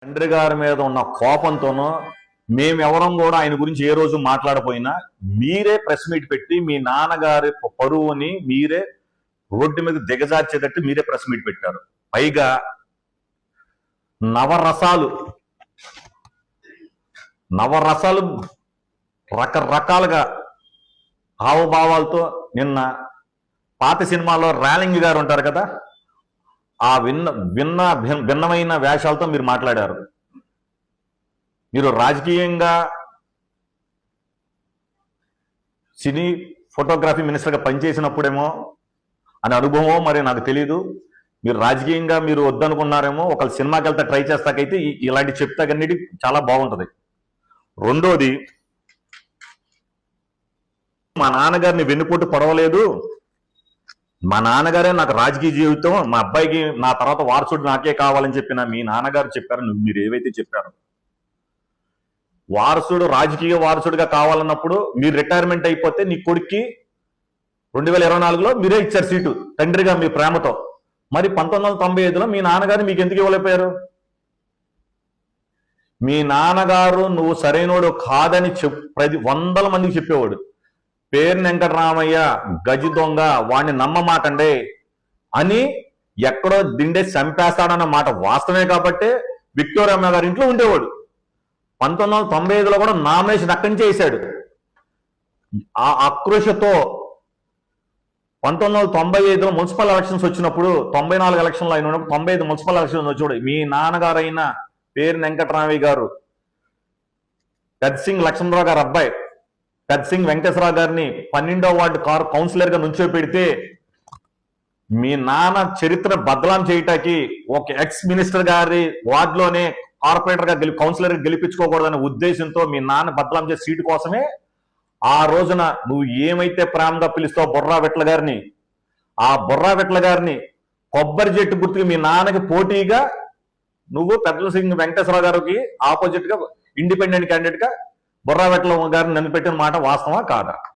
తండ్రి గారి మీద ఉన్న కోపంతోనో మేమెవరం కూడా ఆయన గురించి ఏ రోజు మాట్లాడపోయినా మీరే ప్రెస్ మీట్ పెట్టి మీ నాన్నగారి పరువుని మీరే రోడ్డు మీద దిగజార్చేటట్టు మీరే ప్రెస్ మీట్ పెట్టారు. పైగా నవరసాలు రకరకాలుగా హావభావాలతో నిన్న పాత సినిమాలో ర్యాలింగ్ గారు ఉంటారు కదా, ఆ భిన్నమైన వేషాలతో మీరు మాట్లాడారు. మీరు రాజకీయంగా సినీ ఫోటోగ్రఫీ మినిస్టర్గా పనిచేసినప్పుడేమో అనే అనుభవం మరి నాకు తెలీదు. మీరు రాజకీయంగా మీరు వద్దనుకున్నారేమో, ఒకళ్ళు సినిమాకి వెళ్తే ట్రై చేస్తాకైతే ఇలాంటి చెప్తాకన్నిటి చాలా బాగుంటుంది. రెండోది, మా నాన్నగారిని వెన్నుపోటు పొడవలేదు, మా నాన్నగారే నాకు రాజకీయ జీవితం, మా అబ్బాయికి నా తర్వాత వారసుడు నాకే కావాలని చెప్పిన మీ నాన్నగారు చెప్పారు. మీరు ఏవైతే చెప్పారు, వారసుడు రాజకీయ వారసుడిగా కావాలన్నప్పుడు మీరు రిటైర్మెంట్ అయిపోతే నీ కొడుక్కి 2024లో మీరే ఇచ్చారు సీటు తండ్రిగా మీ ప్రేమతో. మరి 1995లో మీ నాన్నగారు మీకు ఎందుకు ఇవ్వలేకపోయారు? మీ నాన్నగారు నువ్వు సరైనోడు కాదని వందల మందికి చెప్పేవాడు. పేరు వెంకటరామయ్య గజి దొంగ, వాడిని నమ్మమాకండే అని ఎక్కడో దిండే చంపేస్తాడన్న మాట వాస్తవమే కాబట్టి విక్టోరియమ్మ గారి ఇంట్లో ఉండేవాడు. 1995లో కూడా నామినేషన్ అక్కడి నుంచి వేశాడు. ఆ ఆక్రోషతో 1995లో మున్సిపల్ ఎలక్షన్స్ వచ్చినప్పుడు, 94 ఎలక్షన్లు అయిన 95 మున్సిపల్ ఎలక్షన్స్ వచ్చాడు. మీ నాన్నగారైన పేరు వెంకటరామయ్య గారు పెద్సింగ్ లక్ష్మణరావు గారు అబ్బాయి పెద్సింగ్ వెంకటేశ్వరరావు గారిని 12వ వార్డు కౌన్సిలర్ గా నుంచోపెడితే మీ నాన్న చరిత్ర బదలాం చేయటానికి ఒక ఎక్స్ మినిస్టర్ గారి వార్డులోనే కార్పొరేటర్ గా కౌన్సిలర్ గా గెలిపించుకోకూడదనే ఉద్దేశంతో మీ నాన్న బదలాం చేసే సీటు కోసమే ఆ రోజున నువ్వు ఏమైతే ప్రేమగా పిలుస్తావు బొర్రా విట్ల గారిని, ఆ బొర్రా విట్ల గారిని కొబ్బరి చెట్టు గుర్తుకి మీ నాన్నకి పోటీగా నువ్వు పెద్దసింగ్ వెంకటేశ్వరరావు గారికి ఆపోజిట్ గా ఇండిపెండెంట్ క్యాండిడేట్ గా బొర్రా విట్ల గారిని నిలబెట్టిన మాట వాస్తవా కాదా?